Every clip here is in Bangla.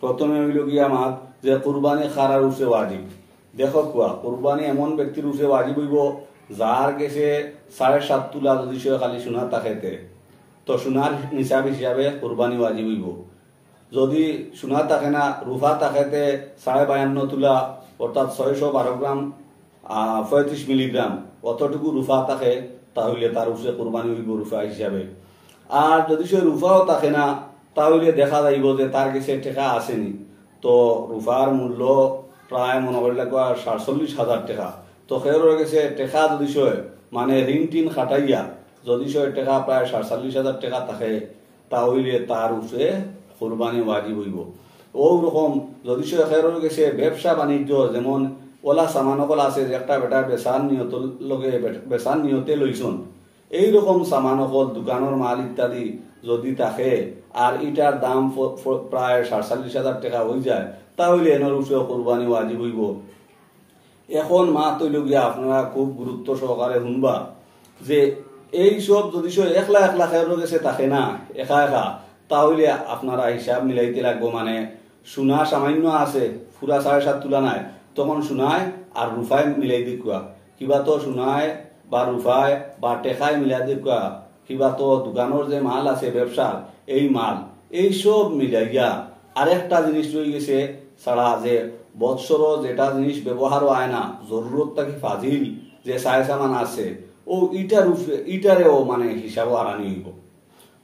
প্রথমে হইল গিয়া আমার যে কুরবানি খারার উপরে ওয়াজিব। দেখো কুয়া কুরবানি এমন ব্যক্তির উপরে ওয়াজিব হইব যার গেছে 7.5 তোলা যদি সে খালি সোনা তাকেতে, তো সোনার নিসাব হিসাবে কুরবানি ওয়াজিব হইব। যদি সোনা থাকে না, রুফা তাকেতে 52.5 তোলা অর্থাৎ 612 গ্রাম 35 মিলিগ্রাম অতটুকু রুফা থাকে, তাহলে তার উপরে কুরবানি হইব রুফা হিসাবে। আর যদি সে রুফাও থাকে না, তাহলে দেখা যাইব যে তার কাছে টাকা আসেনি, তো রুফার মূল্য প্রায় মনে করলে 47,000 টাকা। তো সেওর গেছে টাকা যদি সে মানে ঋণ টিন খাটাইয়া যদি সে টাকা প্রায় 47,000 টাকা থাকে, তাহলে তার উপরে কুরবানি ওয়াজিব হইব। ওরকম যদি সে সেওর গেছে ব্যবসা বাণিজ্য, যেমন ওলা সামানকল আছে যে একটা বেটা বেচার নিয়ত লগে বেচার নিয়তে লইছন, এইরকম সামানকল দোকানের মাল ইত্যাদি যদি থাকে আর ইটার দাম প্রায় 47,000 টাকা হয়ে যায়, তাহলে এনের উপরে কুরবানি ওয়াজিব হইব। এখন মা তৈল গিয়া আপনারা খুব গুরুত্ব সহকারে শুনবা যে এই সব যদি সে 1 লাখ এর গেছে থাকে না একা একা, তাহলে আপনারা হিসাব মিলাইতে লাগবো। মানে সোনা সামান্য আছে, পুরা 7.5 তোলা নাই, তখন সোনায় আর রুফায় মিলাই দিকুয়া, কিবা তো সোনায় বা রুফায় বা টেকায় মিলাই দিকুয়া, কিবা তো দোকানের যে মাল আছে ব্যবসার এই মাল, এই সব মিলাইয়া আরেকটা জিনিস রয়ে গেছে ছাড়া যে বৎসর যেটা জিনিস ব্যবহার হয় না, জরুরত থাকি ফাজিল যে সায় সামান আছে, ও ইটারেও মানে হিসাব আনানি হইব।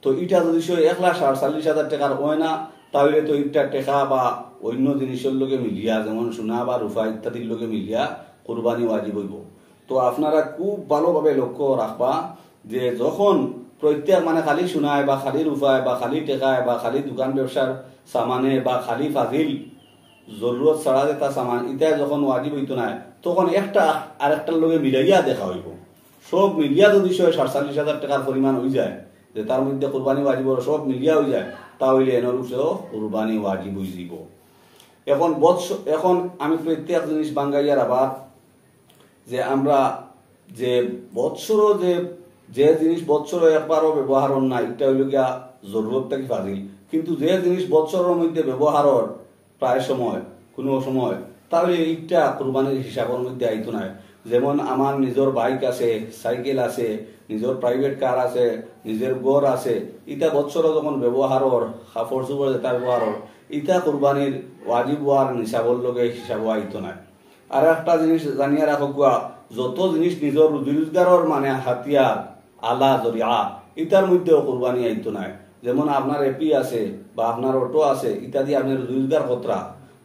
তো ইটা যদি সে 1,47,000 টাকার হয় না, তাহলে তো ইটার টেকা বা অন্য জিনিসের লগে মিলিয়া, যেমন সোনা বা রুফা ইত্যাদির লগে মিলিয়া কুরবানি ওয়াজিব হইব। তো আপনারা খুব ভালোভাবে লক্ষ্য রাখবা যে যখন প্রত্যেক মানে খালি সোনায় বা খালি রুফায় বা খালি টেকায় বা খালি দোকান ব্যবসার সামানে বা খালি ফাজিল জরুরত ছাড়া যেটা সামান ইটাই যখন ওয়াজিব হইতো না, তখন একটা আরেকটার লগে মিলাইয়া দেখা হইব। সব মিলিয়া যদি 47,000 টাকার পরিমাণ হয়ে যায়, যে তার মধ্যে কুরবানি ওয়াজিব সব মিলিয়া হয়ে যায়, তাহলে এনের উপরেও কুরবানি ওয়াজিব হয়ে যাব। এখন আমি প্রত্যেক জিনিস বাঙ্গাইয়ার আবার যে আমরা যে বৎসর যে জিনিস বৎসর একবারও ব্যবহার না, এটা হইল গিয়া জরুরত থাকি ফাজিল। কিন্তু যে জিনিস বৎসরের মধ্যে ব্যবহারের প্রায় সময় কোনো সময়, তাহলে এইটা কুরবানির হিসাবের মধ্যে আইতো না। যেমন আমার নিজের বাইক আছে, সাইকেল আছে, নিজের প্রাইভেট কার আছে, নিজের ঘর আছে, ইটা বৎসর যখন ব্যবহারের কাপড় চোপড় যেটা ব্যবহারের, ইটা কুরবানির ওয়াজিব হওয়ার নিসাবর লগে হিসাব আইতো না। আর একটা জিনিস জানিয়ে রাখা, যত জিনিস নিজের রুজি রোজগারের মানে হাতিয়ার আলা জরিয়া, ইটার মধ্যেও কুরবানি আইতো না। যেমন আপনার এপি আছে বা আপনার অটো আছে, ইত্যাদি আপনি রুজি রোজগার কতরা,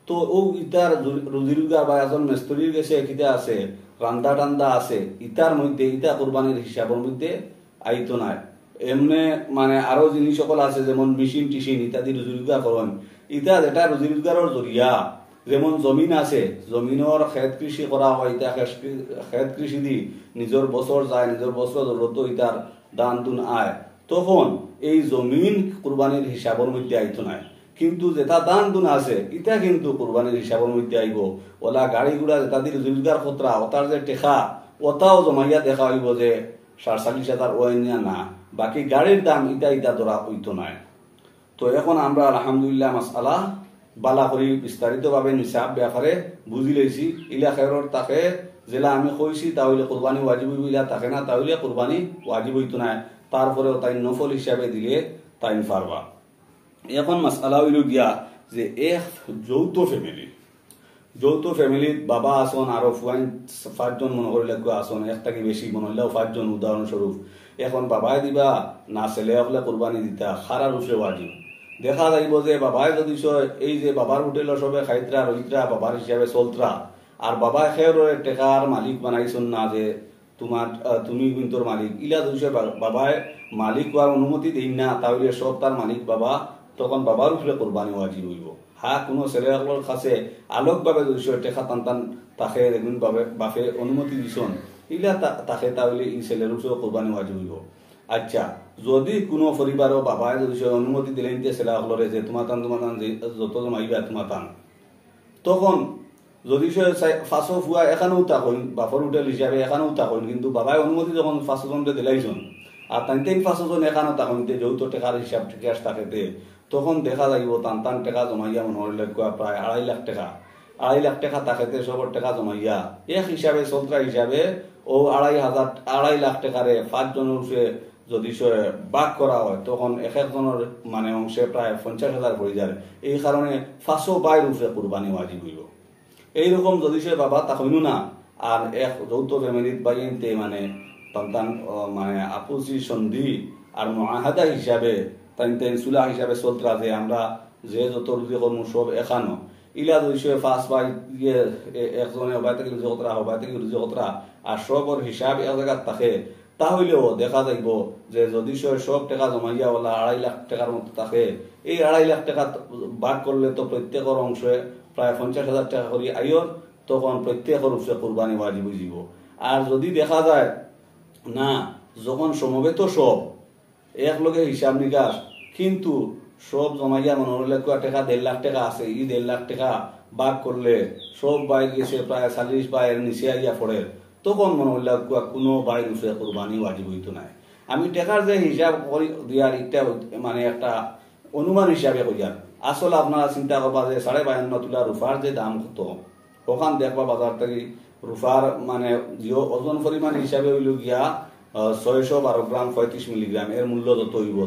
তো ও ইটার রুজি রোজগার বা একজন মেস্তরির গেছে কিতা আছে, রান্দা টান্দা আছে, ইটার মধ্যে ইটা কুরবানির হিসাবের মধ্যে আইতো না। এমনি মানে আরো জিনিস সকল আছে, যেমন মেশিন টিশিন ইত্যাদি রুজি রোজগার করেন, ইটা যেটা রুজি রোজগারের জরিয়া। যেমন জমিন আছে, জমিনের খেত কৃষি করা হয়, ইটা খেত কৃষি দি নিজের বছর যায়, নিজের বছর জরুরত ইটার দান দুন আয়, তখন এই জমিন কুরবানির হিসাবের মধ্যে আইতো না। কিন্তু যেটা দান দুন আছে, ইটা কিন্তু কুরবানির হিসাবের মধ্যে আইব। ওলা গাড়ি ঘোড়া যেটা দিয়ে রোজগার খতরা, ওটার যে টেকা ওটাও জমাইয়া দেখা হইব যে 47,000 ওয়াইনিয়া না, বাকি গাড়ির দাম ইটা ধরা হইতো না। তো এখন আমরা আলহামদুলিল্লাহ মাসআলা বালা করি বিস্তারিতভাবে নিসাব ব্যাপারে বুঝি লইছি। ইলা খেরর তাকে যেলা আমি কইছি তাহলে কুরবানি ওয়াজিব হইব, ইলা থাকে না তাহলে কুরবানি ওয়াজিব হইতো না। তারপরেও তাই নফল হিসাবে দিলে তাই পারবা। এখন মাসআলা হইল গিয়া যে এক যৌথ ফ্যামিলিত বাবা আসন আরো 5 জন মনে করলে আসন, একটা কি বেশি মনে হইলেও 5 জন উদাহরণস্বরূপ। এখন বাবাই দিবা না ছেলে হলে কুরবানি দিতা, খারার উপরে ওয়াজিব। দেখা যাইব যে বাবাই যদি এই যে বাবার হোটেল সবে খাইতরা রইতরা বাবার হিসাবে চলতরা, আর বাবা খেয়ে টেকার মালিক বানাইছন না যে তুমি কিন্তু মালিক, ইলা যদি বাবায় মালিক হওয়ার অনুমতি দিন না, তাহলে সব তার মালিক বাবা, তখন বাবার উপরে কোরবানি ওয়াজিব হইব। কোনো ছেলেসকলের কাছে আলোকভাবে যদি টেকা টান তাকে দেখুন বাপে অনুমতি দিছন, ইলা তাকে তাহলে এই ছেলের উপরে কোরবানি ওয়াজিব হইব। আচ্ছা, যদি কোনো পরিবারও বাবায় যদি অনুমতি দিলেন ছেলেসকলরে যে তোমার টান যত জমাইবা তোমার টান, তখন যদি ফাঁসো ফুয়া এখানেও থাকুন, বাপর হোটেল হিসাবে এখানেও থাকুন, কিন্তু বাবায় অনুমতি যখন 5 জনকে দিলাইছন আর তাই 5 জন এখানেও থাকুন, যৌথ টেকার হিসাব টিকাস থাকেতে, তখন দেখা যাইব টান টান টাকা জমাইয়া মনে হইলে প্রায় 2.5 লাখ টাকা 2.5 লাখ টাকা তাকেতে সবর টাকা জমাইয়া এক হিসাবে চলতা হিসাবে ও 2.5 লাখ টাকারে 5 জনের উপরে যদি ভাগ করা হয় তখন এক একজনের মানে অংশে প্রায় 50,000 পড়ে যায়। এই কারণে 500 বাইর উপরে কুরবানি ওয়াজিব হইব। এইরকম যদি সে বাবা তা হইল না আর এক যৌথ ফ্যামিলিত বাইনতে মানে সন্তান মানে আপুসি সন্ধি আর মুআহাদা হিসাবে তাই সুলা হিসাবে চলতা যে আমরা যে যত রুজি কর্ম সব এখানো ইলা যদি সে 5 বাই একজনে হবাই থেকে রুজি কতরা হবাই থেকে রুজি কতরা আর সবর হিসাব এক জায়গায় থাকে তাহলেও দেখা যাইব যে যদি সব টাকা জমাইয়া বলা 2.5 লাখ টাকার মতো থাকে এই 2.5 লাখ টাকা ভাগ করলে তো প্রত্যেকের অংশে প্রায় 50,000 টাকা করে আইন তখন প্রত্যেকের উপরে কুরবানি ওয়াজিব হইব। আর যদি দেখা যায় না যখন সমবেত সব একলগে হিসাব নিকাশ কিন্তু সব জমাইয়া মনে হলে টাকা 1.5 লাখ টাকা আছে এই 1.5 লাখ টাকা ভাগ করলে সব বাইর গেছে প্রায় 40 বাইয়ের নিচে আইয়া পড়ে তখন মনে হইল কোনো বাইর উপরে কুরবানি ওয়াজিব হইতো না। আমি টাকার যে হিসাব করি দিয়ার এটা মানে একটা অনুমান হিসাবে করিয়ার আসলে আপনারা চিন্তা করবা যে 52.5 তোলা রুফার যে দাম কত ওখান দেখবা বাজার থেকে রুফার মানে ওজন পরিমাণ হিসাবে হইল গিয়া 612 গ্রাম 35 মিলিগ্রাম এর মূল্য যত হইব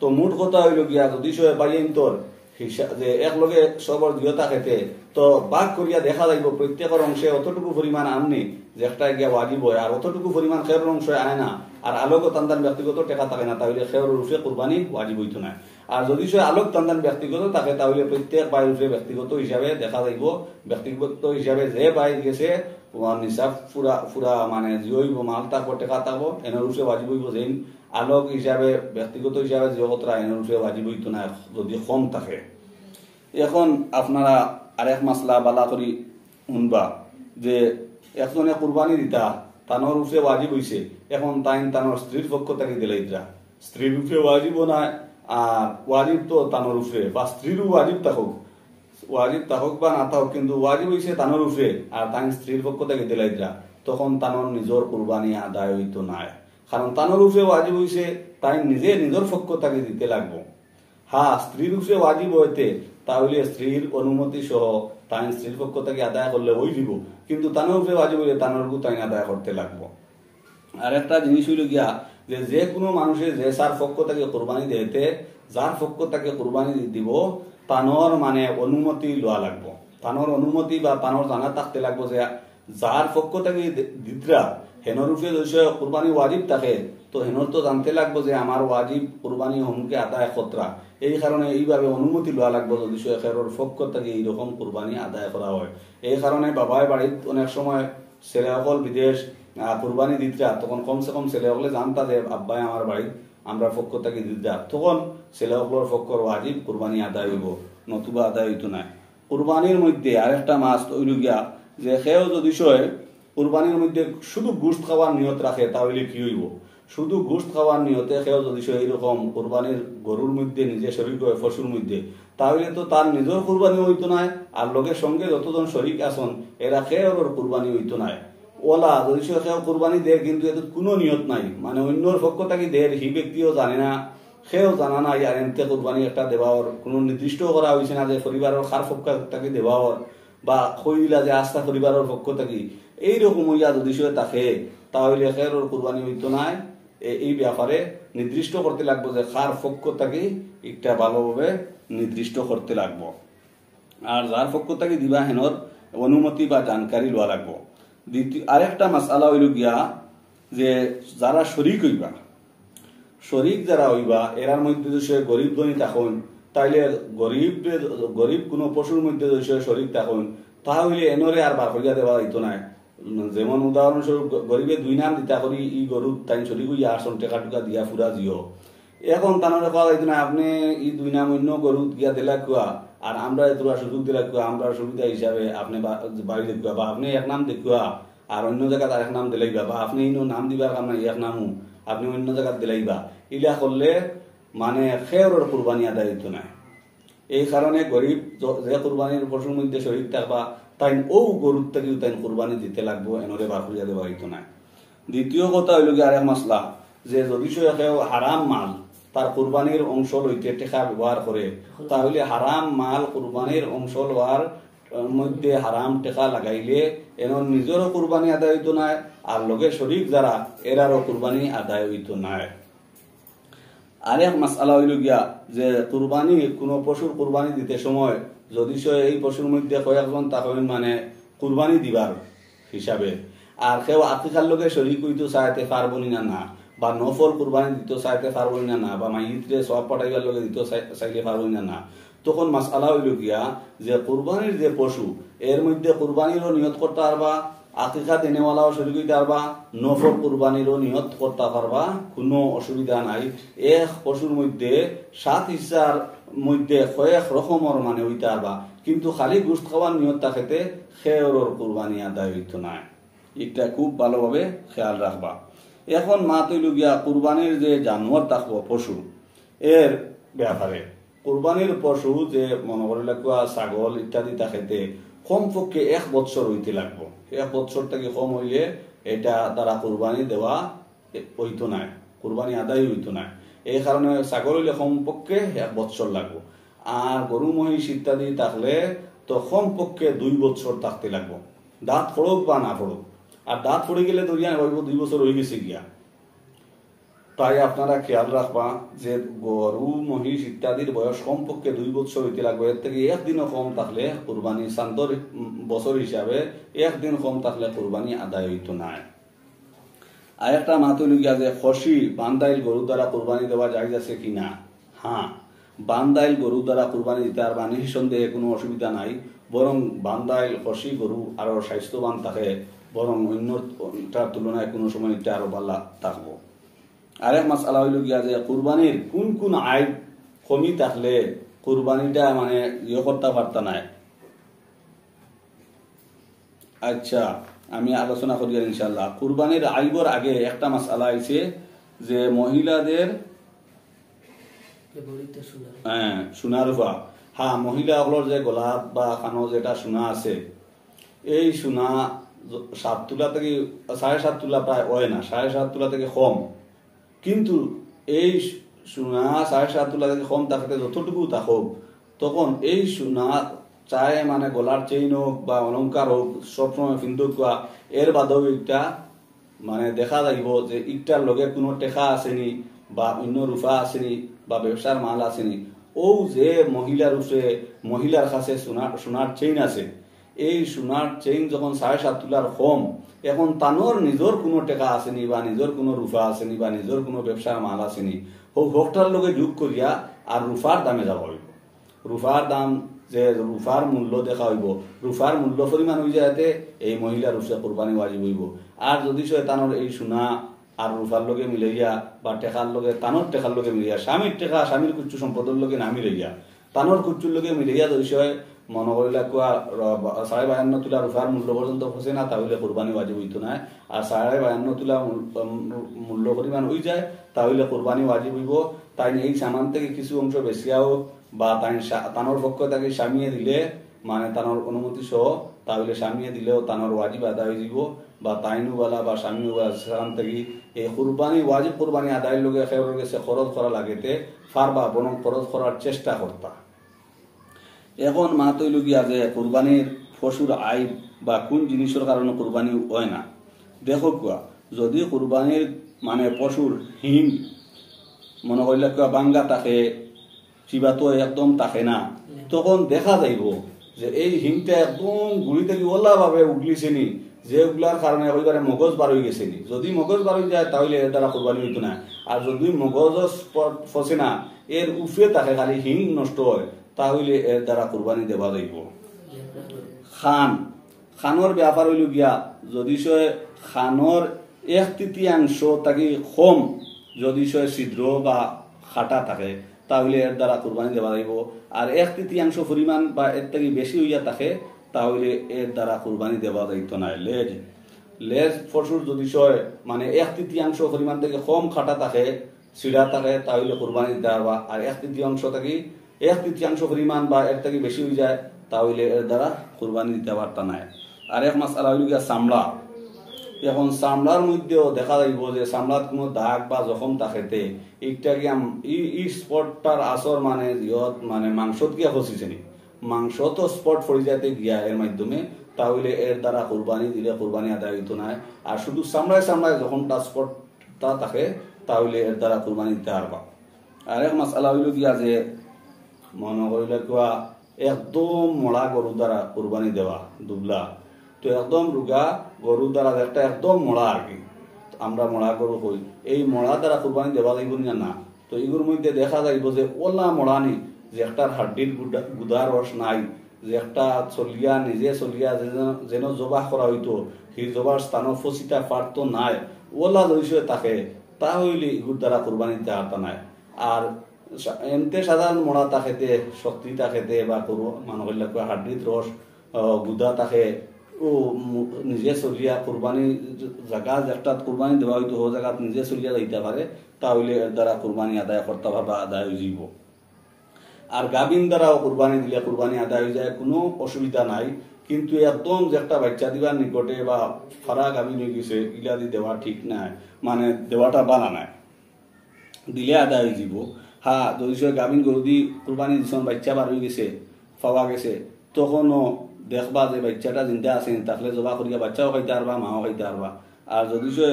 তো মোট কথা হইল গিয়া যদি বাইন্তর হিসাব যে একলগে সবর দিয়তা খেতে তো ভাগ করিয়া দেখা যাইব প্রত্যেকের অংশে অতটুকু পরিমাণ আননি যে একটা গিয়া ওয়াজিব হয় আর অতটুকু পরিমাণ খেয়ের অংশ আয় না আর আলোক তান্দান ব্যক্তিগত টাকা থাকে না তাহলে খেয়ের রূপে কুরবানি ওয়াজিব হইতো না। আর যদি সে আলোক তান্দান ব্যক্তিগত থাকে তাহলে প্রত্যেক বাইর রূপে ব্যক্তিগত হিসাবে দেখা যাইব ব্যক্তিগত হিসাবে যে বাইর গেছে নিসাব পুরা মানে জিওইব মাল তারপর টাকা থাকবো এনের রূপে ওয়াজিব হইব যে আলোক হিসাবে ব্যক্তিগত হিসাবে যে কতটা এনের রূপে ওয়াজিব হইতো না যদি কম থাকে। এখন আপনারা আরেক মাসলা বালা করি শুনবা যে একজনে কুরবানি দিতা তানোর উপরে ওয়াজিব হইছে এখন তানোর স্ত্রীর পক্ষ থেকে দিলাইতরা স্ত্রীর উপরে ওয়াজিব না আর ওয়াজিব তো তানোর উপরে বা স্ত্রীরও ওয়াজিব থাকুক বা না থাকুক কিন্তু ওয়াজিব হইছে তানোর উপরে আর তাই স্ত্রীর পক্ষ থেকে দিলাইতরা তখন তানোর নিজের কুরবানি আদায় হইতো না কারণ তানোর উপরে ওয়াজিব হইছে তাই নিজের পক্ষ থেকে দিতে লাগবো। হ্যাঁ স্ত্রীর উপরে ওয়াজিব হইতে তাহলে স্ত্রীর অনুমতি সহ তাই স্ত্রীর পক্ষ থেকে আদায় করলে ওই দিব কিন্তু তানোর উপরে ওয়াজিব হইলে তানোর তাই আদায় করতে লাগবো। আর একটা জিনিস হইল গিয়া যে কোনো মানুষের যে সার পক্ষ থেকে কোরবানি দিতে যার পক্ষ থেকে কোরবানি দিব তানোর মানে অনুমতি লওয়া লাগবো তানোর অনুমতি বা তানোর জানা থাকতে লাগবো যে যার পক্ষ থেকে দিতরা হেনর উপরে যদি কোরবানি ওয়াজিব থাকে তো হেনর তো জানতে লাগবো যে আমার ওয়াজিব কোরবানি হমুকে আদায় খতরা এই কারণে এইভাবে অনুমতি লওয়া লাগবো যদি খেরোর পক্ষ থেকে এইরকম কোরবানি আদায় করা হয়। এই কারণে বাবাই বাড়িত অনেক সময় ছেলে সকল বিদেশ কুরবানি দিতরা তখন কমসে কম ছেলে সকলে জানতা যে আব্বাই আমার বাড়িত আমরা পক্ষ থেকে দিতরা তখন ছেলে সকলের পক্ষর ওয়াজিব কুরবানি আদায় হইব নতুবা আদায় হইতো না। কুরবানির মধ্যে আরেকটা মাছ হইল গিয়া যে সেও যদি কুরবানির মধ্যে শুধু গোশত খাওয়ার নিয়ত রাখে তাহলে কি হইব শুধু গোশত খাওয়ার নিয়তে সেও যদি এইরকম কুরবানির গরুর মধ্যে নিজে শরীক হয় পশুর মধ্যে তাহলে তো তার নিজের কুরবানি হইতো না আর লোকের সঙ্গে যতজন শরিক আসন এরা খেয়ের কুরবানি হইতো না। ওলা যদি সেও কুরবানি দেয় কিন্তু এত কোনো নিয়ত নাই মানে অন্যর পক্ষ থেকে দেয় সেই ব্যক্তিও জানে না সেও জানা নাই আর এনতে কুরবানি একটা দেওয়ার কোনো নির্দিষ্ট করা হয়েছে না যে পরিবারের খার পক্ষ থেকে দেওয়ার বা কইলা যে আস্থা পরিবারের পক্ষ থেকে এইরকম হইয়া যদি সে থাকে তাহলে খেয়ের কুরবানি হইতো না। এই ব্যাপারে নির্দিষ্ট করতে লাগবো যে খার পক্ষ থেকে একটা ভালোভাবে নির্দিষ্ট করতে লাগবো আর যার পক্ষ থেকে দিবা হেনর অনুমতি বা জানকারি লওয়া লাগবো। দ্বিতীয় আরেকটা মাসালা হইল গিয়া যে যারা শরিক হইবা শরিক যারা হইবা এরার মধ্যে যদি গরিব ধনী থাকুন তাইলে গরিব কোনো পশুর মধ্যে যদি শরিক থাকুন তাহলে এনরে আর বার করিয়া দেওয়া হইতো না। যেমন উদাহরণস্বরূপ গরিবে 2 নাম দিতা করি ই গরু তাই চলি গিয়া আসন টেকা টুকা দিয়া ফুরা দিও এখন তানোরে খাওয়া যাইতো না আপনি ই 2 নাম অন্য গরু গিয়া দিলা কুয়া আর আমরা এতটা সুযোগ দিলা কুয়া আমরা সুবিধা হিসাবে আপনি বাড়ি দেখুয়া বা আপনি এক নাম দেখুয়া আর অন্য জায়গায় আর এক নাম দিলাইবা বা আপনি ইনো নাম দিবার কারণে এক নামও আপনি অন্য জায়গায় দিলাইবা ইলা করলে মানে খেয়ের কুরবানি আদায় হইতো না। এই কারণে গরিব যে কুরবানির পশুর মধ্যে শরীর থাকবা তাই ও গরুর থেকে তাই কুরবানি দিতে লাগবো এনরে বার করিয়া দেওয়া হইতো না। দ্বিতীয় কথা হইল গিয়ে আরেক মাসলা যে যদি হারাম মাল তার কুরবানির অংশ লইতে টাকা ব্যবহার করে, তাহলে হারাম মাল কুরবানির অংশ লওয়ার মধ্যে হারাম টাকা লাগাইলে এর নিজেরও কুরবানি আদায় হইতো না, আর লগে শরীক যারা এরারও কুরবানি আদায় হইতো না। আরেক মাসআলা হইল গিয়া যে কুরবানি কোন পশুর কুরবানি দিতে সময় যদি সে এই পশুর মধ্যে কয়েকজন তাকবেন মানে কুরবানি দিবার হিসাবে, আর কেউ আকিকার লগে শরীক হইতো চাইতে পারবনি না, বা নফল কুরবানি দিতে চাইতে পারবনি না, বা মাইয়িতরে সওয়াব পাঠাইবার লগে দিতে চাইলে পারবনি না, তখন মাসআলা হইল গিয়া যে কুরবানির যে পশু এর মধ্যে কুরবানিরও নিয়ত করতে পারবা, আকিকা দেনেওয়ালাও শরীক হইতে পারবা, নফল কুরবানিরও নিয়ত করতে পারবা, কোনো অসুবিধা নাই। এক পশুর মধ্যে 7 হিস্সার মধ্যে কয়েক রকমের মানে হইতে পারবা, কিন্তু খালি গোশত খাওয়ার নিয়ত থাকতে খেয়রর কুরবানি আদায় হইতো না। এটা খুব ভালোভাবে খেয়াল রাখবা। এখন মা তৈল গিয়া কুরবানির যে জানোয়ার থাকবো পশু এর ব্যাপারে, কুরবানির পশু যে মনে করিলে ছাগল ইত্যাদি থাকতে কমপক্ষে 1 বছর হইতে লাগবো। 1 বছর থেকে কম হইলে এটা দ্বারা কুরবানি দেওয়া হইতো না, কুরবানি আদায় হইতো না। এই কারণে ছাগল হইলে কমপক্ষে 1 বছর লাগবো, আর গরু মহিষ ইত্যাদি থাকলে তো কমপক্ষে 2 বছর থাকতে লাগবো, দাঁত পড়ুক বা না পড়ুক। আর দাঁত পড়ে গেলে দরিয়া ভাববো 2 বছর হয়ে গেছে গিয়া। তাই আপনারা খেয়াল রাখবা যে গরু মহিষ ইত্যাদির বয়স কমপক্ষে 2 বছর হইতে লাগবে, এর থেকে একদিনও কম থাকলে কুরবানি চান্দর বছর হিসাবে একদিন কম থাকলে কুরবানি আদায় হইতো না। আর একটা মাতুল গিয়া যে খসি বান্দাইল গরু দ্বারা কুরবানি দেওয়া যায় আছে কিনা। হ্যাঁ, বান্দাইল গরু দ্বারা কুরবানি দিতে আর বানি সন্দেহে কোনো অসুবিধা নাই, বরং বান্দাইল খসি গরু আরো স্বাস্থ্যবান থাকে, বরং অন্যটার তুলনায় কোনো সময় এটা আরো ভালো থাকবো। আরেক মাসআলা হইল গিয়া যে কুরবানির কোন কোন আইব কমি থাকলে কুরবানিটা মানে করতে পারতা নাই। আচ্ছা, আমি আলোচনা করি ইনশাআল্লাহ। কুরবানির আইবর আগে একটা মাসআলা আইছে যে মহিলাদের সোনা রূপা। হ্যাঁ, মহিলাগুলোর যে গলাত বা কানো যেটা সোনা আছে, এই সোনা 7 তোলা থেকে 7.5 তোলা প্রায় হয় না, 7.5 তোলা থেকে কম। কিন্তু এই সোনা 7.5 তোলা থেকে কম থাকতে যতটুকু থাকুক, তখন এই সোনা চায় মানে গলার চেইন হোক বা অলঙ্কার হোক সবসময় পিন্ধুক, এর বাদেও একটা মানে দেখা যাইব যে ইটার লগে কোনো টেকা আসেনি বা অন্য রূপা আসেনি বা ব্যবসার মাল আসেনি। ও যে মহিলার উপরে মহিলার কাছে সোনার চেইন আছে, এই সোনার চেইন যখন 7.5 তোলার কম, এখন তানোর নিজের কোনো টেকা আসেনি বা নিজের কোনো রূপা আসেনি বা নিজের কোনো ব্যবসার মাল আসেনি, হোকটার লগে যোগ করিয়া আর রূপার দামে যাওয়া হইব। রূপার দাম যে রূপার মূল্য দেখা হইব, রূপার মূল্য পরিমাণ হয়ে যাতে এই মহিলার উপরে কুরবানি ওয়াজিব হইব। আর যদি শয়তানোর এই সোনা আর রূপার লগে মিলাইয়া বা টেকার লগে তানোর টেকার লগে মিলাইয়া, স্বামীর টেকা স্বামীর কুচ্ছু সম্পদের লগে না মিলাইয়া তানোর কুচ্ছুর লগে মিলাইয়া দইশয় মনে করিলা 52.5 তোলা রূপার মূল্য পর্যন্ত ফসে না, তাহলে কুরবানি ওয়াজিব হইতো না। আর 52.5 তোলা মূল্য পরিমাণ হয়ে যায় তাহলে কুরবানি ওয়াজিব হইব। তাই এই সামান থেকে কিছু অংশ বেশিয়াও বা তানোর পক্ষ থেকে স্বামীয়ে দিলে মানে তানোর অনুমতি সহ তাহলে স্বামীয়ে দিলেও তানোর ওয়াজিব আদায় হয়ে যাব, বা তাইনুওয়ালা বা স্বামী সেখান থেকে এই কুরবানি ওয়াজিব কুরবানি আদায়ের লগে খেয়ে গেছে খরচ করা লাগেতে পারবা, বরং খরচ করার চেষ্টা করতা। এখন মা তৈল গিয়া যে কুরবানির পশুর আইব বা কোন জিনিসের কারণে কুরবানি হয় না। দেখো যদি কুরবানির মানে পশুর হিং মনে করলে বাঙ্গা থাকে, চিবাতো একদম থাকে না, তখন দেখা যাইব যে এই হিংটা একদম গুড়ি থেকে ওলা ভাবে উগলিছে নি, যেগুলার কারণে একেবারে মগজ বার হয়ে গেছে নি। যদি মগজ বার হয়ে যায় তাহলে এর দ্বারা কুরবানি হইতো না। আর যদি মগজ ফসে না, এর উফে থাকে খালি হিং নষ্ট হয়, তাহলে এর দ্বারা কুরবানি দেওয়া যাইব। খানোর ব্যাপার হইল গিয়া যদি সে খানোর 1/3 থাকি কম যদি সে ছিদ্র বা খাটা থাকে তাহলে এর দ্বারা কুরবানি দেওয়া যাইব। আর 1/3 পরিমাণ বা এর থেকে বেশি হইয়া থাকে তাহলে এর দ্বারা কুরবানি দেওয়া যাইতো না। লেজ পশুর যদি সয় মানে 1/3 পরিমাণ থেকে কম খাটা থাকে, সিধা থাকে, তাহলে কুরবানি দেওয়া। আর 1/3 থেকে 1/3 পরিমাণ বা এর থেকে বেশি হয়ে যায় তাহলে এর দ্বারা কুরবানি দিতে পারতা নাই। আর এক মাসআলা হইল গিয়া চামড়া। এখন চামড়ার মধ্যেও দেখা যাইব যে চামড়াত কোনো দাগ বা জখম থাকেতে এইটা কি ই স্পটটার আসর মানে ইয়ত মানে মাংসত গিয়া ফসিছে নি, মাংস তো স্পট ফরি যাতে গিয়া এর মাধ্যমে, তাহলে এর দ্বারা কুরবানি দিলে কুরবানি আদায় হইতো না। আর শুধু চামড়ায় চামড়ায় যখন তার স্পটটা থাকে তাহলে এর দ্বারা কুরবানি দিতে পারবা। আর এক মাসালা হইল গিয়া যে মনে করিলে কিবা একদম মরা গরু দ্বারা কুরবানি দেওয়া দুবলা, তো একদম রোগা গরু দ্বারা একটা একদম মরা আর কি, আমরা মরা গরু কই, এই মরা দ্বারা কুরবানি দেওয়া যাইব না। তো এগুলোর মধ্যে দেখা যাইব যে ওলা মরানি, যে একটা হাড্ডির গুদা রস নাই, যে একটা চলিয়া নিজে চলিয়া যেন জবাহ করা হইতো সেই জবার স্থানত ফসিটা পারতো নাই, ওলা যদি থাকে তাহলে এগুলোর দ্বারা কুরবানি দিতে হারতা নাই। আর এমতে সাধারণ মরা তাকেতে শক্তি তাকেতে বা করু মানুষ হাড্ডির রস গুদা তাকে ও নিজে চলিয়া কুরবানি জায়গা একটা কুরবানি দেওয়া হইতো ও জায়গা নিজে চলিয়া যাইতে পারে, তাহলে এর দ্বারা কুরবানি আদায় করতে পারবা, আদায় হয়ে যাব। আর গাভিন দ্বারাও কুরবানি দিলে কুরবানি আদায় হয়ে যায়, কোনো অসুবিধা নাই। কিন্তু একদম যে একটা বাচ্চা দিবার নিকটে বা ফারা গাভিন হয়ে গেছে ইলা দিয়ে দেওয়া ঠিক নাই, মানে দেওয়াটা বানা নাই, দিলে আদায় হয়ে যাব। হ্যাঁ, যদি সে গাভিন গরু দি কুরবানি দিচ্ছেন বাচ্চা বার হয়ে গেছে পাওয়া গেছে, তখনও দেখবা যে বাচ্চাটা জিন্দা আছে, তাহলে জবা করিয়া বাচ্চাও খাইতে পারবা, মাও খাইতে পারবা। আর যদি সে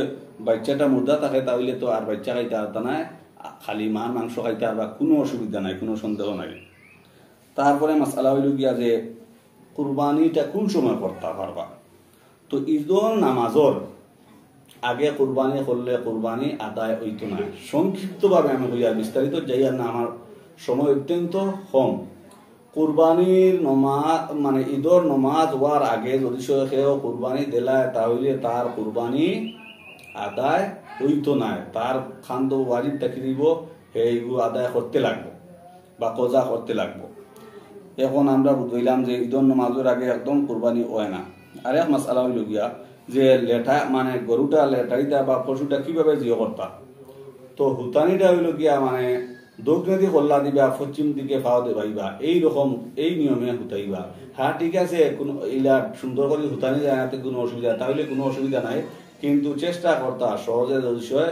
বাচ্চাটা মুর্দা থাকে তাহলে তো আর বাচ্চা খাইতে পারতা না, খালি মার মাংস খাইতে পারবা, কোনো অসুবিধা নাই, কোনো সন্দেহ নাই। তারপরে মাসালা হইল গিয়া যে কুরবানিটা কোন সময় করতে পারবা। তো ঈদর নামাজর আগে কুরবানি করলে কুরবানি আদায় হইতো না। সংক্ষিপ্তভাবে আমি হইয়া বিস্তারিত যাইয়া না, আমার সময় অত্যন্ত কম। কুরবানির নমাজ মানে ঈদর নমাজ হওয়ার আগে যদি সেও কুরবানি দিলায় তাহলে তার কুরবানি আদায় হইতো না, তার খান্দ ওয়াজিব থাকি দিব, সেইগুলো আদায় করতে লাগবো বা কজা করতে লাগবো। এখন আমরা বুঝলাম যে ঈদর নমাজের আগে একদম কুরবানি হয় না। আর এক মাসালা হইল গিয়া যে লেঠা মানে গরুটা লেঠাইটা বা পশুটা কিভাবে জিও করতা। তো হুতানিটা হইল গিয়া মানে দক্ষিণ দিকে কল্লা দিবা, পশ্চিম দিকে ফাও দেবাইবা, এইরকম এই নিয়মে হুতাইবা। হ্যাঁ ঠিক আছে, কোনো ইলা সুন্দর করে হুতানি যায় না, কোনো অসুবিধা, তাহলে কোনো অসুবিধা নাই। কিন্তু চেষ্টা করতা সহজে বিষয়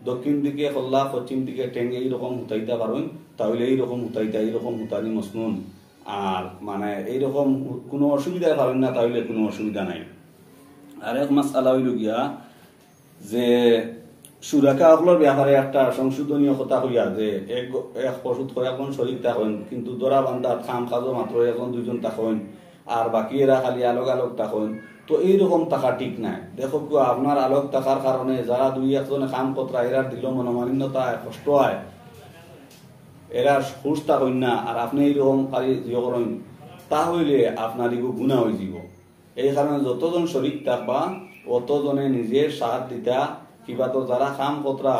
দক্ষিণ দিকে কল্লা পশ্চিম দিকে টেঙ্গে এইরকম হুতাইতে পারেন, তাহলে এইরকম হুতাইতা, এইরকম হুতানি মসনুন। আর মানে এইরকম কোনো অসুবিধা পাবেন না, তাহলে কোনো অসুবিধা নাই। আর এক মাসালা হইল গিয়া যে সুরাকা সকলের ব্যাপারে একটা সংশোধনীয় কথা হইয়া যে এক পশুত করে এখন শরীর থাকেন, কিন্তু দরা বান্ধা খাম কাজও মাত্র এখন দুইজন থাকেন, আর বাকি এরা খালি আলোক আলোক থাকেন। তো এইরকম টাকা ঠিক নাই। দেখো আপনার আলোক থাকার কারণে যারা দুই একজনে কাম কতরা এরার দিল মনোমালিন্যতা কষ্ট হয়, এরা হুশ থাকেন না, আর আপনি এইরকম খালি জিও করেন, তাহলে আপনার এগো গুণা হয়ে যাব। এই কারণে যতজন শরীর থাকবা অতজনে নিজের সাথ দিতা, কিবা তো যারা কাম কতরা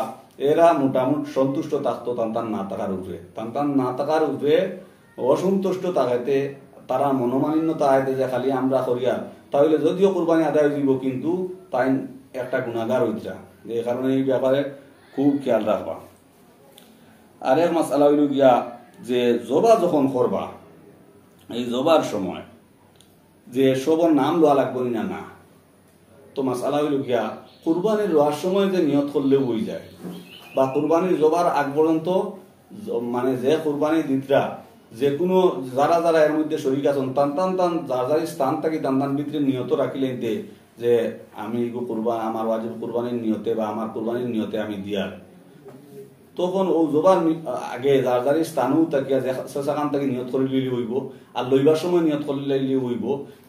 এরা মোটামুটি সন্তুষ্ট থাকতো তান্তান না থাকার উপরে, তান্তান না থাকার উপরে অসন্তুষ্ট থাকাতে তারা মনোমালিন্যতা আয়তে যে খালি আমরা করিয়া, তাহলে যদিও কুরবানি আদায় দিব কিন্তু তাই একটা গুণাগার হইতা। এই কারণে এই ব্যাপারে খুব খেয়াল রাখবা। আর এক মাসালা হইল গিয়া যে জবা যখন করবা, এই জবার সময় যে সবর নাম লওয়া লাগবে না না। তো মাসালা হইল গিয়া কুরবানির লওয়ার সময় যে নিয়ত করলেও হই যায়, বা কুরবানির জবার আগ পর্যন্ত মানে যে কুরবানি দিতরা যে কোনো যারা যারা এর মধ্যে শরীর আছেন টান টান টান যার যার স্থান থাকি টান টান ভিতরে নিয়ত রাখিলেন যে আমি কুরবান আমার ওয়াজিব কুরবানির নিয়তে বা আমার কুরবানির নিয়তে আমি দিয়ার, তখন ও জবার আগে যার যার স্থানও থাকিয়া সেখান থেকে নিয়ত করে লিলি হইব। আর লইবার সময় নিয়ত করে লিলি হইব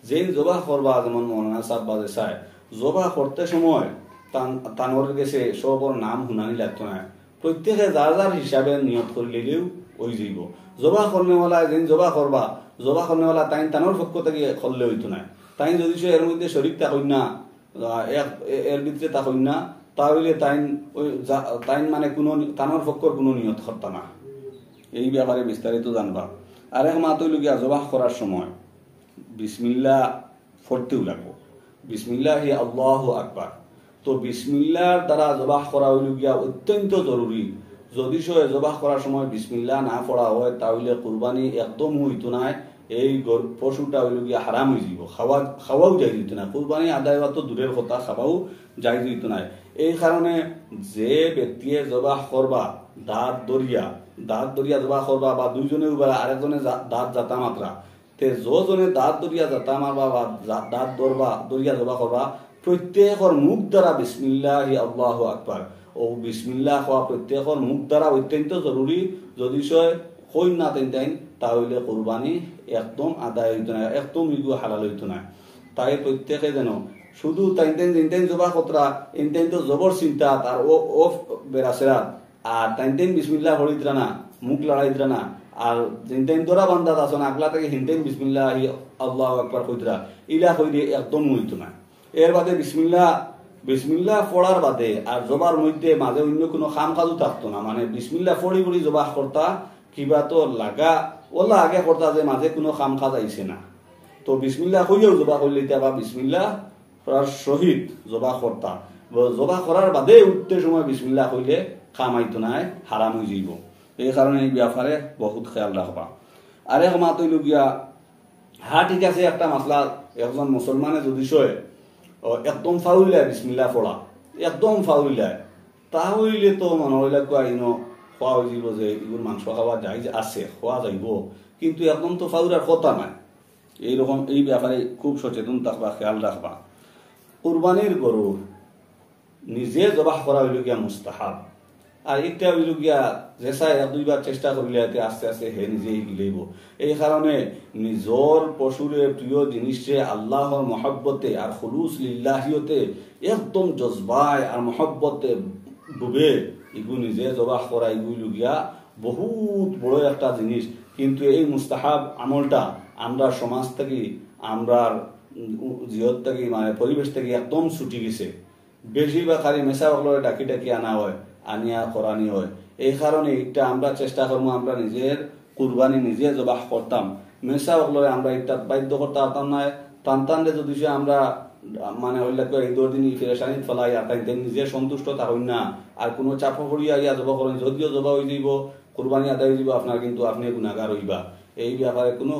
যে জবা করবা, যেমন মৌলানা সাহেব বাজে চায় জবা করতে সময় তানোর গেছে সবর নাম শুনানি লাগতো না, প্রত্যেকে যার যার হিসাবে নিয়ত করে লিলেও ওই যাইব। জবা করনেওয়ালা যেন জবা করবা, জবা করনেওয়ালা তাই তানোর পক্ষ থেকে করলে হইতো না। তাই যদি সে এর মধ্যে শরীর থাকুন না, এর ভিতরে থাকুন না, তাহলে তাই মানে কোনো তানোর পক্ষর কোনো নিয়ত করতা না। এই ব্যাপারে বিস্তারিত জানবা। আর এক মাত হইল গিয়া জবাহ করার সময় বিসমিল্লাহ পড়তেও লাগবো, বিসমিল্লাহ আল্লাহু আকবার। তো বিসমিল্লাহর দ্বারা জবাহ করা হইল গিয়া অত্যন্ত জরুরি। যদি সে জবাহ করার সময় বিসমিল্লাহ না পড়া হয় তাহলে কুরবানি একদম হইতো না, এই পশুটা হইল গিয়া হারাম হয়ে যাব, খাওয়াও যাই দিত না। কুরবানি আদায় হওয়া তো দূরের কথা, খাওয়াও যাই দিত না। এই কারণে যে ব্যক্তিয়ে জবাহ করবা দাঁত দরিয়া জবাহ করবা, বা দুইজনে উবারা আরেকজনে দাঁত জাতা মাত্রা, তে জনে দাঁত দরিয়া জাতা মারবা বা দাঁত দরিয়া জবাহ করবা, প্রত্যেকের মুখ দ্বারা বিসমিল্লাহি আল্লাহু আকবার ও বিসমিল্লাহ হওয়া প্রত্যেকের মুখ দ্বারা অত্যন্ত জরুরি। যদি সয় কই না তেন তাহলে কোরবানি একদম আদায় হইত না, একদম ইগু হালাল হইত না। তাই প্রত্যেকে যেন শুধু তাইন জবা কতরা ইনতেন তো জবর চিন্তা আর ও বেরাসেরাত আর তাইন বিসমিল্লাহ হরিদ্রা না, মুখ লড়াইদ্রা না, আর জিনতেন তোরা বান্দাত আছো না আগলা থেকে হিনতেন বিসমিল্লাহ আল্লাহু আকবার কইদ্রা ইলা কইরে একদম হইত না। এর বাদে বিসমিল্লাহ পড়ার বাদে আর জবার মধ্যে মাঝে অন্য কোনো খাম কাজও থাকতো না, মানে বিসমিল্লাহ পড়ি জবাহ করতা কিবা তো লাগা ওলা আগে করতা যে মাঝে কোনো খাম কাজ আইছে না, তো বিসমিল্লাহ কইয়াও জবাহ করলে বা বিসমিল্লাহ করার সহিত জবাহ করতা, জবাহ করার বাদে উঠতে সময় বিসমিল্লাহ কইলে খাম আইতো নাই, হারাম হয়ে যাইব। এই কারণে এই ব্যাপারে বহুত খেয়াল রাখবা। আরেক মাত হইল গিয়া ঠিক আছে একটা মাসলা, একজন মুসলমানে যদি সয় একদম ফাউলায় বিসমিল্লাহ পড়া একদম ফাউলায়, তাহলে তো মনে হইলে খোয়া হয়ে যাব যে এগুলো মাংস খাওয়া যায় আছে, খোয়া যাইব, কিন্তু একদম তো ফাউলার কথা নাই। এইরকম এই ব্যাপারে খুব সচেতন থাকবা, খেয়াল রাখবা। কুরবানির গরু নিজে জবাহ করা হইল গিয়া মুস্তাহাব, আর একটা হইল গিয়া যেসা এক দুইবার চেষ্টা করিলে আস্তে আস্তে হে নিজেই গিলেইব। এই কারণে নিজর পশুরে প্রিয় জিনিসে আল্লাহর মহব্বতে আর খুলুস লিল্লাহিয়তে একদম জজবায় আর মহব্বতে ডুবে এগু নিজে জবাহ করা এগুলো গিয়া বহুত বড় একটা জিনিস। কিন্তু এই মুস্তাহাব আমলটা আমরা সমাজ থেকে, আমরা জিহত থেকে, মানে পরিবেশ থেকে একদম ছুটি গেছে। বেশিরভাগ খালি মেশা বকলরে ডাকি ডাকি আনা হয়, আনিয়া করানি হয়। এই কারণে এটা আমরা চেষ্টা করবো আমরা নিজের কুরবানি নিজে জবাহ করতাম, মেশা বকলরে আমরা এটা বাধ্য করতে পারতাম না। টানটানরে যদি আমরা মানে হইলে এই দিন ফেরেশানি ফেলাই আর তাই নিজে সন্তুষ্ট তা হই না, আর কোনো চাপ করিয়া ইয়া জবা করেন, যদিও জবা হয়ে যাব কুরবানি আদায় হয়ে যাব আপনার, কিন্তু আপনি গুণাগার হইবা। এই ব্যাপারে কোনো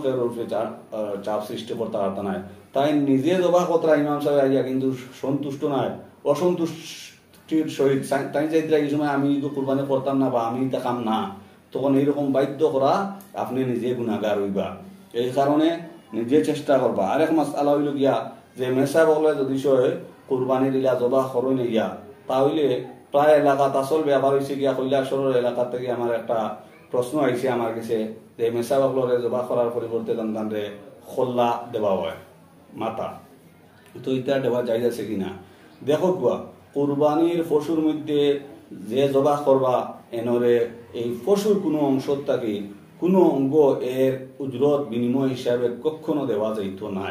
চাপ সৃষ্টি করতে পারত না। তাই নিজে জবা কতরা ইমাম সাহেব আইয়া কিন্তু সন্তুষ্ট নয়, অসন্তুষ্টির সহিত তাই চাইতে এই সময় আমি কুরবানি করতাম না বা আমি দেখাম না, তখন এইরকম বাধ্য করা আপনি নিজে গুণাগার হইবা। এই কারণে নিজে চেষ্টা করবা। আরেক মাসআলা হইল গিয়া যে মেসা বলে যদি কুরবানির ইলা জবাহ করই না গিয়া, তাহলে প্রায় এলাকাত আসল ব্যাপার হয়েছে গিয়া কৈলাসরের এলাকা থেকে আমার একটা প্রশ্ন আইছে আমার কাছে যে মেসা বকলরে জবাহ করার পরিবর্তে তানরে খোল্লা দেওয়া হয় মাথা, তো এটা দেওয়া যাই আছে কিনা। দেখো কুয়া কুরবানির পশুর মধ্যে যে জবাহ করবা এনরে এই পশুর কোনো অংশ থাকি কোনো অঙ্গ এর উজরত বিনিময় হিসাবে কখনো দেওয়া যাইত না।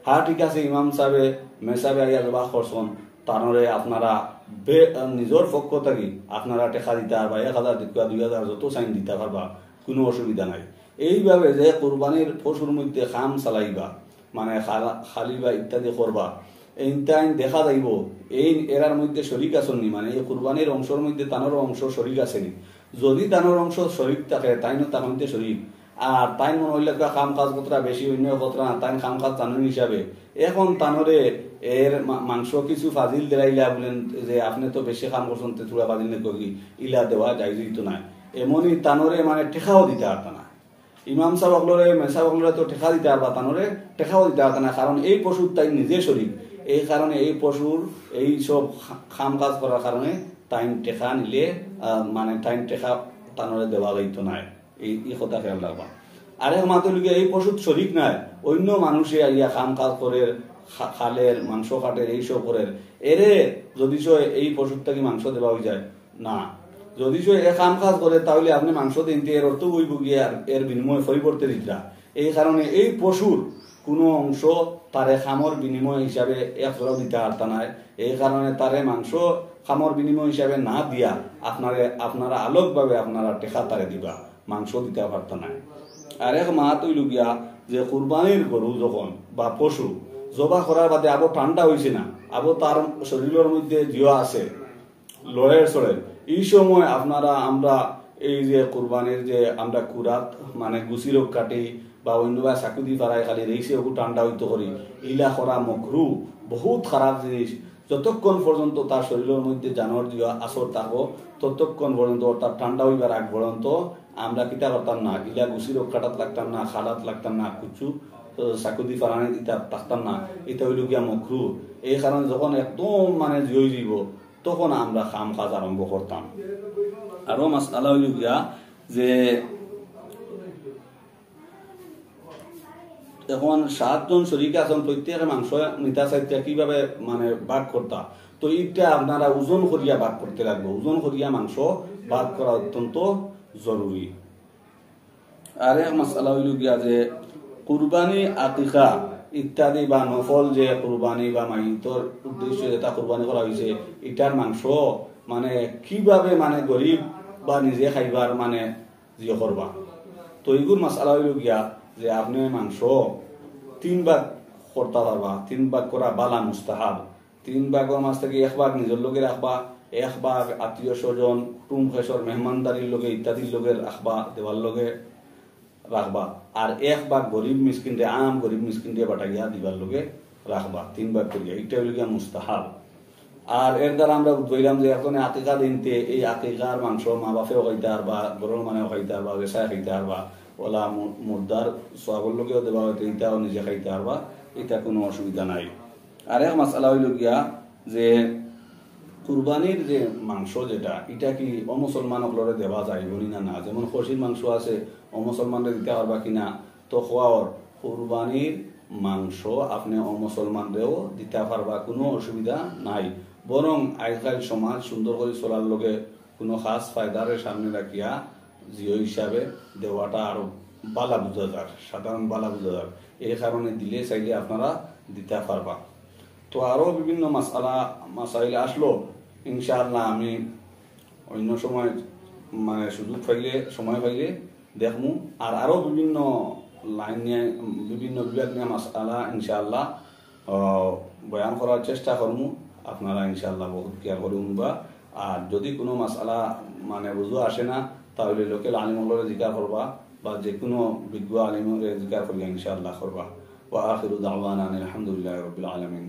হ্যাঁ ঠিক আছে, ইমাম সাহেবে মেসাবে আইয়া জবাহ করছেন, তানরে আপনারা নিজের পক্ষ থাকি আপনারা টেকা দিতে পারবা, 1000 দিকা 2000 যত চাইন দিতে পারবা, কোনো অসুবিধা নাই। এইভাবে যে কুরবানির পশুর মধ্যে খাম চালাইবা, মানে খালিবা ইত্যাদি করবা, এইটাই দেখা যাইব এই এরার মধ্যে শরিক আসেনি, মানে এই কুরবানির অংশের মধ্যে তানোর অংশ শরিক আসেনি। যদি তানোর অংশ শরিক থাকে তাইনও তার মধ্যে শরিক, আর তাই মনে হইলে কাম কাজ কতটা বেশি অন্য কতটা না, তাই কাম কাজ জানুন হিসাবে এখন তানরে এর মাংস কিছু ফাজিল দেরাইলা বলেন যে আপনি তো বেশি কাম করছেন থোড়া ফাজিল নেই ইলা দেওয়া যাই যেত না। এমনই তানরে মানে টেকাও দিতে পারত না। ইমাম সাহেব বকলরে মেসা বকলরে তো টেকা দিতে পারবা, তানরে টেকাও দিতে পারত না, কারণ এই পশুর তাই নিজে শরীর। এই কারণে এই পশুর এই সব কাম কাজ করার কারণে টাইম টেকা নিলে মানে টাইম টেকা তানরে দেওয়া যাইত না। এই কথা খেয়াল রাখবা। আরেক মাতলিকে এই পশুর শরিক নাই, অন্য মানুষে আইয়া কাম কাজ করে খালের মাংস কাটের এইসব করে, এরে যদি এই পশুর থেকে মাংস দেওয়া হয়ে যায় না। যদি এ কাম কাজ করে তাহলে আপনি মাংস দিনতে এর অর্থ বইব গিয়ে এর বিনিময় পরিবর্তে দিতা। এই কারণে এই পশুর কোনো অংশ তারে খামর বিনিময় হিসাবে একজোড়াও দিতে পারতা নাই। এই কারণে তারে মাংস খামর বিনিময় হিসাবে না দিয়া আপনারা আলোকভাবে আপনারা টেকা তারে দিবা, মাংস দিতে পারত না। আর এক মা তৈল গিয়া যে কুরবানির গরু যখন বা পশু জবা করার বাদে আবো ঠান্ডা হয়েছে না, আবো তার শরীরের মধ্যে জিয়া আছে লড়ের সড়ে, এই সময় আমরা এই যে কুরবানির যে আমরা কুরাত মানে গুছিরক কাটি বা অন্যবা চাকুদি ফারাই খালি রেইসে ওকে ঠান্ডা হইতে করি ইলা করা মকরু বহুত খারাপ জিনিস। যতক্ষণ পর্যন্ত তার শরীরের মধ্যে জানোয়ার দিয়া আসর থাকবো ততক্ষণ পর্যন্ত তার ঠান্ডা হইবার আগ পর্যন্ত আমরা কিতা করতাম না, ইলা গুছির কাটাত লাগতাম না, খালাত লাগতাম না, কুচু চাকুদি ফারানি ইটা থাকতাম না। এটা হইল গিয়া মকরু। এই কারণে যখন একদম মানে জয় দিব তখন আমরা খাম কাজ আরম্ভ করতাম। আরো মাসআলা হইল গিয়া যে এখন 7 জন শরীক আছেন, প্রত্যেকের মাংস নিতা চাইতে কিভাবে মানে ভাগ করতা, তো এইটা আপনারা ওজন করিয়া ভাগ করতে লাগবে। ওজন করিয়া মাংস ভাগ করা অত্যন্ত জরুরি। আর এক মাসআলা হইল গিয়া যে কুরবানি, আকিকা ইত্যাদি বা নফল যে কুরবানি বা মাইতর উদ্দেশ্যে যেটা কুরবানি করা হয়েছে এটার মাংস মানে কিভাবে মানে গরিব বা নিজে খাইবার মানে জিও করবা। তো এইগুলো মাসআলা হইল গিয়া যে আপনি মাংস 3 ভাগ করতে পারবা। 3 ভাগ করা বালা মুস্তাহাব। 3 ভাগের মাছ থেকে 1 ভাগ নিজের লোকে রাখবা, 1 ভাগ আত্মীয় স্বজন কুটুম খেসর মেহমানদারির লোকে ইত্যাদির লোকে রাখবা, দেওয়ার লোকে রাখবা। আর 1 ভাগ গরিব মিসকিন দিয়ে গরিব মিসকিন দিয়ে বাটাইয়া দিবার লোকে রাখবা। 3 ভাগ করিয়া এটা হইল গিয়া মুস্তাহাব। আর এর দ্বারা আমরা বুঝলাম যে এখন আকিকা দিনতে এই আকিকার মাংস মা বাপেও খাইতে পারবা, গরুর মানেও খাইতে পারবা, বেসায় খাইতে পারবা, ওলা মুর্দার সোয়াবর লোকেও দেওয়া হইতে এটাও নিজে খাইতে পারবা, এটা কোনো অসুবিধা নাই। আর এক মাসআলা হইল গিয়া যে কুরবানির যে মাংস যেটা এটা কি অমুসলমানগুলোরে দেওয়া যায় বলি না না, যেমন খসির মাংস আছে অমুসলমানরে দিতে পারবা কিনা, তো খোয়ার কুরবানির মাংস আপনি অমুসলমানরেও দিতে পারবা, কোনো অসুবিধা নাই। বরং আজকাল সমাজ সুন্দর করে চলার লগে কোনো খাস ফায়দারের সামনে রাখিয়া জিও হিসাবে দেওয়াটা আরো বালা বুঝা যার, সাধারণ বালা বুঝা যার, এই কারণে দিলে চাইলে আপনারা দিতে পারবা। তো আরো বিভিন্ন মাসাইল আসলো, ইনশাআল্লাহ আমি অন্য সময় মানে সুযোগ পাইলে সময় পাইলে দেখমু। আর আরো বিভিন্ন লাইন নিয়ে বিভিন্ন বিভাগ নিয়ে মাসালা ইনশাআল্লাহ বয়ান করার চেষ্টা করমু। আপনারা ইনশাআল্লাহ বহুত কেয়ার করে উনবা। আর যদি কোনো মাসালা মানে বুঝো আসে না তাহলে লোকাল আলিমগুলোরে জিজ্ঞাসা করবা বা যে কোনো বিজ্ঞ আলিমরে জিজ্ঞাসা করিয়া ইনশাআল্লাহ করবা। ওয়া আখিরু দাওয়ানা আলহামদুলিল্লাহি রাব্বিল আলামিন।